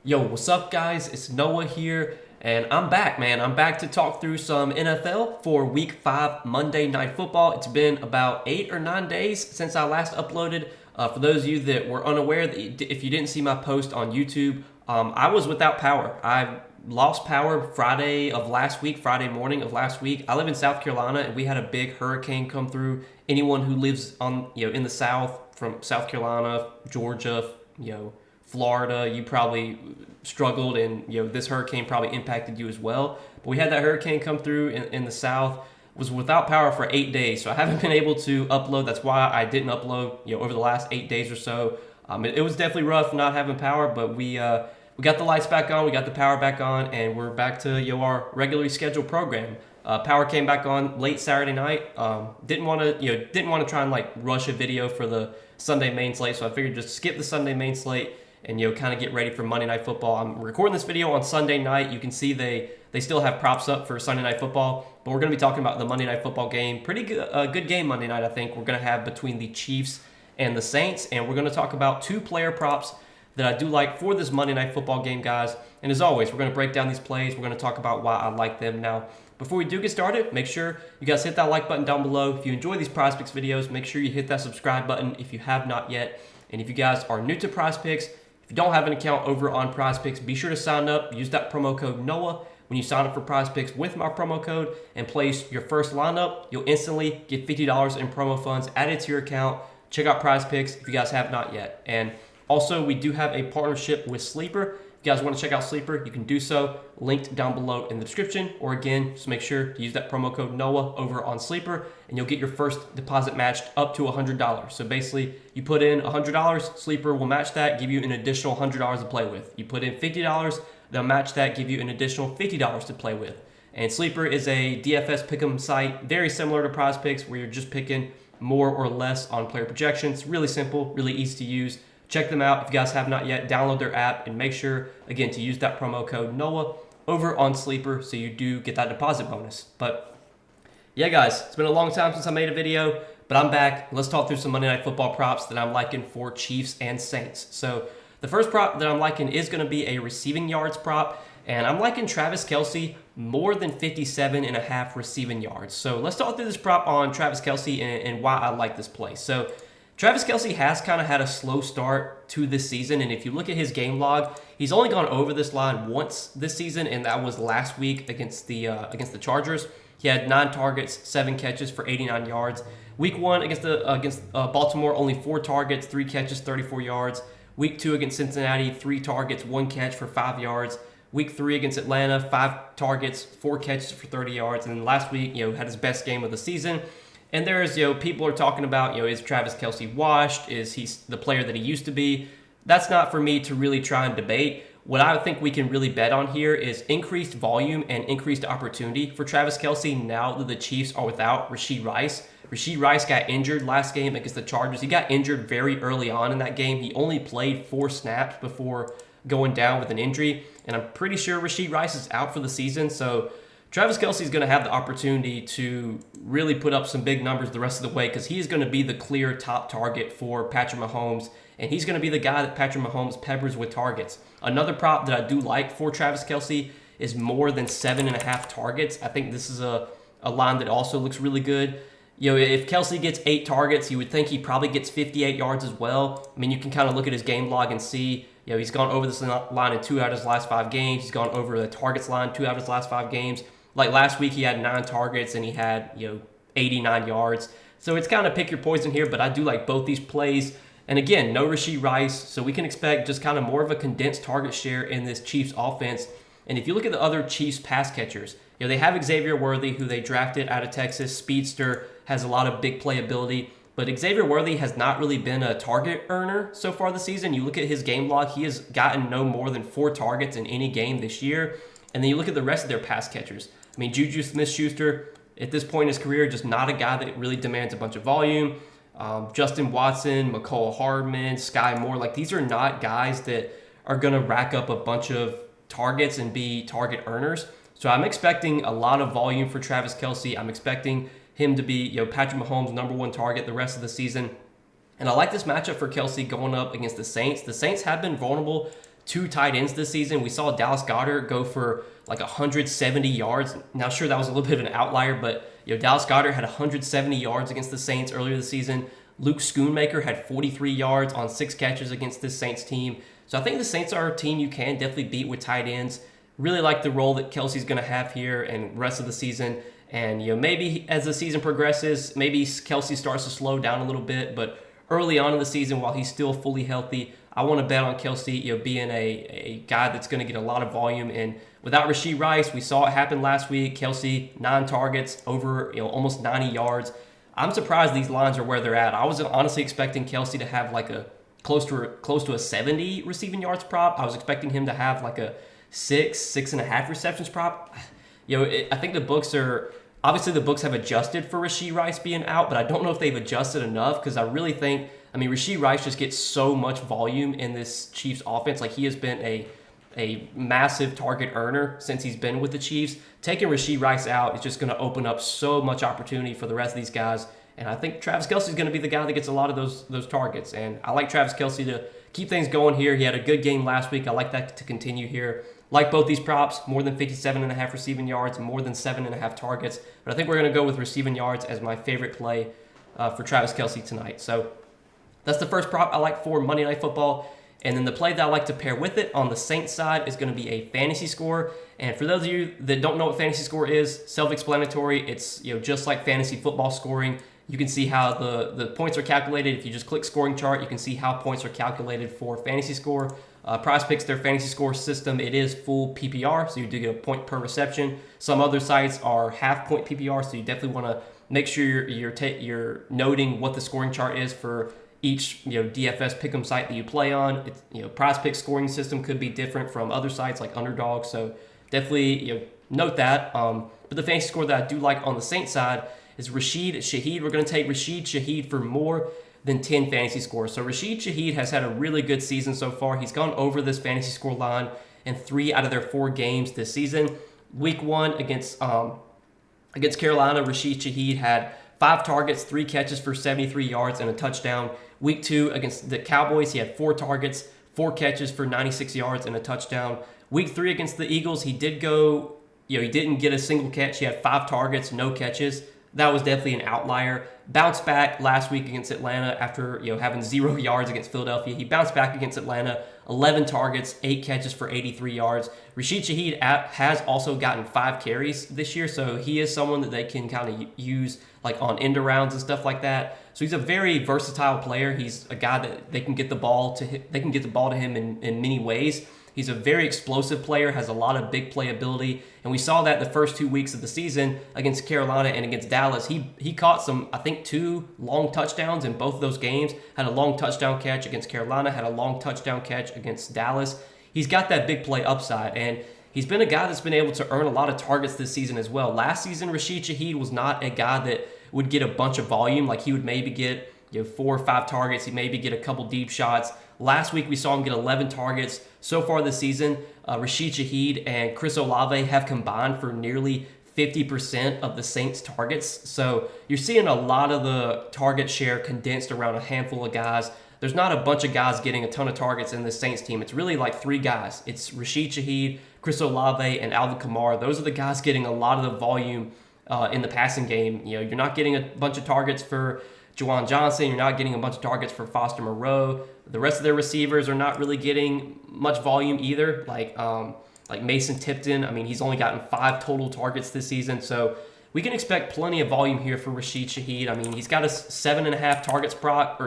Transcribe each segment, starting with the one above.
Yo, what's up, guys? It's Noah here, and I'm back, man. I'm back to talk through some NFL for Week 5 Monday Night Football. It's been about 8 or 9 days since I last uploaded. For those of you that were unaware, if you didn't see my post on YouTube, I was without power. I lost power Friday of last week, Friday morning of last week. I live in South Carolina, and we had a big hurricane come through. Anyone who lives in the South, from South Carolina, Georgia, Florida, you probably struggled, and this hurricane probably impacted you as well. But we had that hurricane come through in the South. Was without power for 8 days, so I haven't been able to upload. That's why I didn't upload over the last 8 days or so. It was definitely rough not having power, but we got the lights back on, we got the power back on, and we're back to our regularly scheduled program. Power came back on late Saturday night. Didn't want to try and rush a video for the Sunday main slate, so I figured just skip the Sunday main slate and kind of get ready for Monday Night Football. I'm recording this video on Sunday night. You can see they still have props up for Sunday Night Football, but we're going to be talking about the Monday Night Football game. Pretty good game Monday night, I think. We're going to have between the Chiefs and the Saints, and we're going to talk about 2 player props that I do like for this Monday Night Football game, guys. And as always, we're going to break down these plays. We're going to talk about why I like them. Now, before we do get started, make sure you guys hit that like button down below. If you enjoy these Prizepicks videos, make sure you hit that subscribe button if you have not yet. And if you guys are new to Prizepicks, if you don't have an account over on Prizepicks, be sure to sign up. Use that promo code NOAH when you sign up for Prizepicks with my promo code and place your first lineup. You'll instantly get $50 in promo funds added to your account. Check out Prizepicks if you guys have not yet. And also, we do have a partnership with Sleeper. If you guys want to check out Sleeper, you can do so. Linked down below in the description. Or again, just make sure to use that promo code NOAH over on Sleeper, and you'll get your first deposit matched up to $100. So basically, you put in $100, Sleeper will match that, give you an additional $100 to play with. You put in $50, they'll match that, give you an additional $50 to play with. And Sleeper is a DFS pick'em site, very similar to Prizepicks, where you're just picking more or less on player projections. Really simple, really easy to use. Check them out. If you guys have not yet, download their app and make sure, again, to use that promo code NOAH over on Sleeper so you do get that deposit bonus. But yeah, guys, it's been a long time since I made a video, but I'm back. Let's talk through some Monday Night Football props that I'm liking for Chiefs and Saints. So the first prop that I'm liking is going to be a receiving yards prop, and I'm liking Travis Kelce more than 57.5 receiving yards. So let's talk through this prop on Travis Kelce and why I like this play. So Travis Kelce has kind of had a slow start to this season, and if you look at his game log, he's only gone over this line once this season, and that was last week against the Chargers. He had 9 targets, 7 catches for 89 yards. Week 1 against Baltimore, only 4 targets, 3 catches, 34 yards. Week 2 against Cincinnati, 3 targets, 1 catch for 5 yards. Week 3 against Atlanta, 5 targets, 4 catches for 30 yards. And then last week, had his best game of the season. And there's, people are talking about, is Travis Kelce washed? Is he the player that he used to be? That's not for me to really try and debate. What I think we can really bet on here is increased volume and increased opportunity for Travis Kelce now that the Chiefs are without Rashee Rice. Rashee Rice got injured last game against the Chargers. He got injured very early on in that game. He only played 4 snaps before going down with an injury. And I'm pretty sure Rashee Rice is out for the season. So Travis Kelce is going to have the opportunity to really put up some big numbers the rest of the way because he's going to be the clear top target for Patrick Mahomes, and he's going to be the guy that Patrick Mahomes peppers with targets. Another prop that I do like for Travis Kelce is more than 7.5 targets. I think this is a line that also looks really good. If Kelce gets 8 targets, you would think he probably gets 58 yards as well. I mean, you can kind of look at his game log and see, he's gone over this line in 2 out of his last 5 games. He's gone over the targets line 2 out of his last 5 games. Like last week, he had 9 targets and he had 89 yards. So it's kind of pick your poison here, but I do like both these plays. And again, no Rashee Rice, so we can expect just kind of more of a condensed target share in this Chiefs offense. And if you look at the other Chiefs pass catchers, they have Xavier Worthy, who they drafted out of Texas, speedster, has a lot of big playability. But Xavier Worthy has not really been a target earner so far this season. You look at his game log, he has gotten no more than 4 targets in any game this year. And then you look at the rest of their pass catchers. I mean, Juju Smith-Schuster, at this point in his career, just not a guy that really demands a bunch of volume. Justin Watson, McCole Hardman, Sky Moore, these are not guys that are going to rack up a bunch of targets and be target earners. So I'm expecting a lot of volume for Travis Kelce. I'm expecting him to be, Patrick Mahomes' #1 target the rest of the season. And I like this matchup for Kelce going up against the Saints. The Saints have been vulnerable two tight ends this season. We saw Dallas Goedert go for like 170 yards. Now, sure, that was a little bit of an outlier, but Dallas Goedert had 170 yards against the Saints earlier this season. Luke Schoonmaker had 43 yards on 6 catches against this Saints team. So I think the Saints are a team you can definitely beat with tight ends. Really like the role that Kelsey's going to have here and rest of the season. And maybe as the season progresses, maybe Kelsey starts to slow down a little bit. But early on in the season, while he's still fully healthy, I want to bet on Kelsey, being a guy that's going to get a lot of volume. And without Rashee Rice, we saw it happen last week. Kelsey, 9 targets, over almost 90 yards. I'm surprised these lines are where they're at. I was honestly expecting Kelsey to have like a close to a 70 receiving yards prop. I was expecting him to have like a 6.5 receptions prop. I think the books have adjusted for Rashee Rice being out, but I don't know if they've adjusted enough, because I really think, Rashee Rice just gets so much volume in this Chiefs offense. Like, he has been a massive target earner since he's been with the Chiefs. Taking Rashee Rice out is just going to open up so much opportunity for the rest of these guys. And I think Travis Kelce is going to be the guy that gets a lot of those targets. And I like Travis Kelce to keep things going here. He had a good game last week. I like that to continue here. Like both these props, more than 57.5 receiving yards, more than 7.5 targets. But I think we're going to go with receiving yards as my favorite play for Travis Kelce tonight. So that's the first prop I like for Monday Night Football. And then the play that I like to pair with it on the Saints side is going to be a fantasy score. And for those of you that don't know what fantasy score is, self-explanatory. It's just like fantasy football scoring. You can see how the points are calculated. If you just click scoring chart, you can see how points are calculated for fantasy score. Prizepicks, their fantasy score system, it is full PPR, so you do get a point per reception. Some other sites are half point PPR, so you definitely want to make sure you're noting what the scoring chart is for each DFS pick'em site that you play on. It's, Prizepicks scoring system could be different from other sites like Underdog, so definitely note that. But the fantasy score that I do like on the Saints side is Rashid Shaheed. We're going to take Rashid Shaheed for more than 10 fantasy scores. So Rashid Shaheed has had a really good season so far. He's gone over this fantasy score line in 3 out of their 4 games this season. Week 1 against Carolina, Rashid Shaheed had 5 targets, 3 catches for 73 yards and a touchdown. Week 2 against the Cowboys, he had 4 targets, 4 catches for 96 yards and a touchdown. Week 3 against the Eagles, he did go, he didn't get a single catch. He had 5 targets, no catches. That was definitely an outlier. Bounced back last week against Atlanta after having 0 yards against Philadelphia. He bounced back against Atlanta, 11 targets, 8 catches for 83 yards. Rashid Shaheed has also gotten 5 carries this year, so he is someone that they can kind of use like on end arounds and stuff like that. So he's a very versatile player. He's a guy that they can get the ball to him in many ways. He's a very explosive player, has a lot of big playability, and we saw that the first 2 weeks of the season against Carolina and against Dallas. He caught 2 long touchdowns in both of those games. Had a long touchdown catch against Carolina, had a long touchdown catch against Dallas. He's got that big play upside, and he's been a guy that's been able to earn a lot of targets this season as well. Last season, Rashid Shaheed was not a guy that would get a bunch of volume. Like, he would maybe get 4 or 5 targets. He'd maybe get a couple deep shots. Last week, we saw him get 11 targets. So far this season, Rashid Shaheed and Chris Olave have combined for nearly 50% of the Saints' targets. So you're seeing a lot of the target share condensed around a handful of guys. There's not a bunch of guys getting a ton of targets in this Saints team. It's really like 3 guys. It's Rashid Shaheed, Chris Olave, and Alvin Kamara. Those are the guys getting a lot of the volume in the passing game. You're not getting a bunch of targets for Juwan Johnson. You're not getting a bunch of targets for Foster Moreau. The rest of their receivers are not really getting much volume either. Like Mason Tipton. He's only gotten 5 total targets this season. So we can expect plenty of volume here for Rashid Shaheed. He's got a 6.5 targets prop,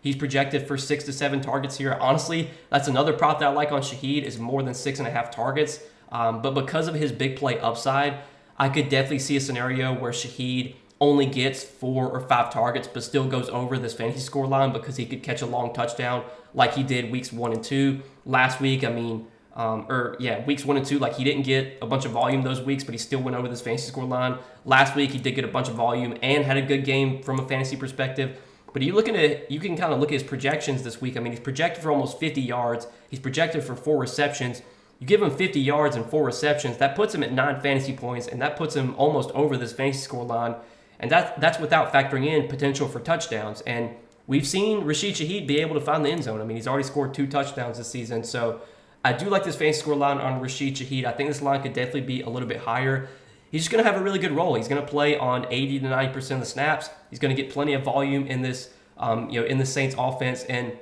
He's projected for 6 to 7 targets here. Honestly, that's another prop that I like on Shaheed, is more than 6.5 targets. But because of his big play upside, I could definitely see a scenario where Shaheed only gets 4 or 5 targets, but still goes over this fantasy score line because he could catch a long touchdown like he did weeks 1 and 2. Last week, weeks 1 and 2, like, he didn't get a bunch of volume those weeks, but he still went over this fantasy score line. Last week, he did get a bunch of volume and had a good game from a fantasy perspective. But you can kind of look at his projections this week. He's projected for almost 50 yards. He's projected for 4 receptions. You give him 50 yards and 4 receptions, that puts him at 9 fantasy points, and that puts him almost over this fantasy score line. And that's without factoring in potential for touchdowns. And we've seen Rashid Shaheed be able to find the end zone. I mean, he's already scored 2 touchdowns this season. So I do like this fantasy score line on Rashid Shaheed. I think this line could definitely be a little bit higher. He's just going to have a really good role. He's going to play on 80 to 90% of the snaps. He's going to get plenty of volume in this, in the Saints offense. And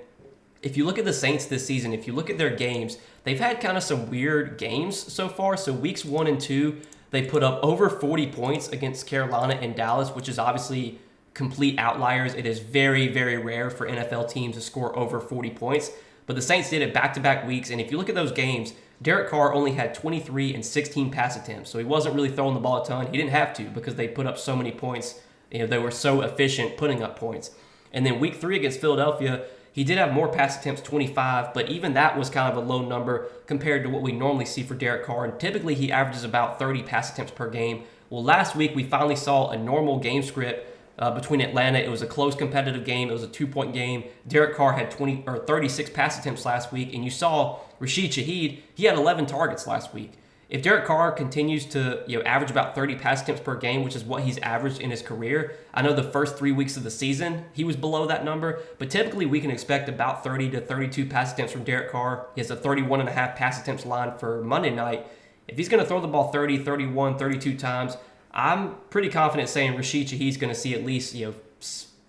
if you look at the Saints this season, if you look at their games, they've had kind of some weird games so far. So weeks 1 and 2, they put up over 40 points against Carolina and Dallas, which is obviously complete outliers. It is very, very rare for NFL teams to score over 40 points. But the Saints did it back-to-back weeks. And if you look at those games, Derek Carr only had 23 and 16 pass attempts. So he wasn't really throwing the ball a ton. He didn't have to because they put up so many points. They were so efficient putting up points. And then week 3 against Philadelphia, he did have more pass attempts, 25, but even that was kind of a low number compared to what we normally see for Derek Carr. And typically he averages about 30 pass attempts per game. Well, last week we finally saw a normal game script between Atlanta. It was a close competitive game. It was a 2-point game. Derek Carr had 36 pass attempts last week, and you saw Rashid Shaheed, he had 11 targets last week. If Derek Carr continues to average about 30 pass attempts per game, which is what he's averaged in his career, I know the first 3 weeks of the season he was below that number, but typically we can expect about 30 to 32 pass attempts from Derek Carr. He has a 31.5 pass attempts line for Monday night. If he's going to throw the ball 30, 31, 32 times, I'm pretty confident saying Rashid Shaheed's going to see at least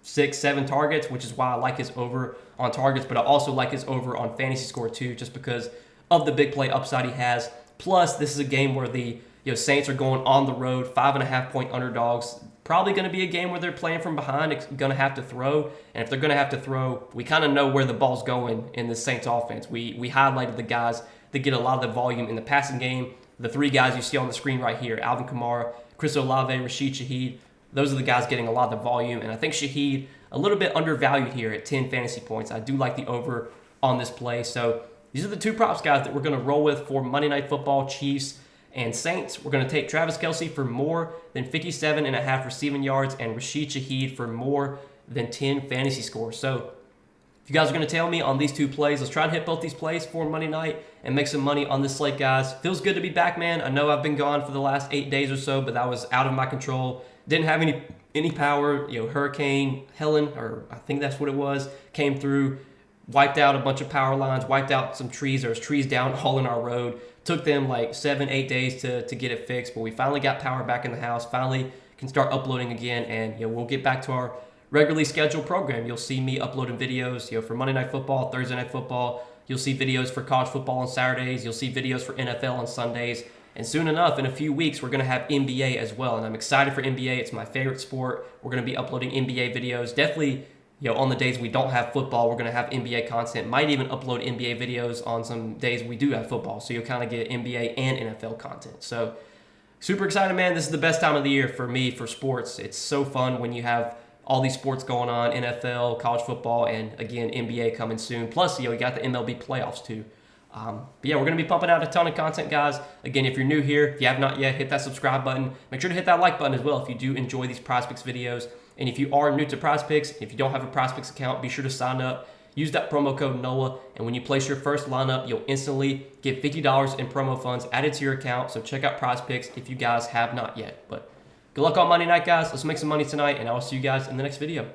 6, 7 targets, which is why I like his over on targets, but I also like his over on fantasy score too, just because of the big play upside he has. Plus, this is a game where the Saints are going on the road, 5.5-point underdogs. Probably going to be a game where they're playing from behind, going to have to throw. And if they're going to have to throw, we kind of know where the ball's going in the Saints offense. We highlighted the guys that get a lot of the volume in the passing game. The 3 guys you see on the screen right here, Alvin Kamara, Chris Olave, Rashid Shaheed, those are the guys getting a lot of the volume. And I think Shaheed, a little bit undervalued here at 10 fantasy points. I do like the over on this play. So these are the 2 props, guys, that we're going to roll with for Monday Night Football, Chiefs and Saints. We're going to take Travis Kelce for more than 57.5 receiving yards and Rashid Shaheed for more than 10 fantasy scores. So if you guys are going to tail me on these 2 plays, let's try and hit both these plays for Monday night and make some money on this slate, guys. Feels good to be back, man. I know I've been gone for the last 8 days or so, but that was out of my control. Didn't have any power. Hurricane Helen, or I think that's what it was, came through, wiped out a bunch of power lines, wiped out some trees. There was trees down all in our road. Took them like 7-8 days to get it fixed, but we finally got power back in the house, finally can start uploading again, and we'll get back to our regularly scheduled program. You'll see me uploading videos for Monday Night Football, Thursday Night Football. You'll see videos for college football on Saturdays. You'll see videos for NFL on Sundays. And soon enough, in a few weeks, we're going to have NBA as well, and I'm excited for NBA. It's my favorite sport. We're going to be uploading NBA videos. Definitely on the days we don't have football, we're going to have NBA content. Might even upload NBA videos on some days we do have football. So you'll kind of get NBA and NFL content. So super excited, man. This is the best time of the year for me for sports. It's so fun when you have all these sports going on, NFL, college football, and again, NBA coming soon. Plus, we got the MLB playoffs too. But we're going to be pumping out a ton of content, guys. Again, if you're new here, if you have not yet, hit that subscribe button. Make sure to hit that like button as well if you do enjoy these Prizepicks videos. And if you are new to Prizepicks, if you don't have a Prizepicks account, be sure to sign up. Use that promo code NOAH, and when you place your first lineup, you'll instantly get $50 in promo funds added to your account. So check out Prizepicks if you guys have not yet. But good luck on Monday night, guys. Let's make some money tonight, and I will see you guys in the next video.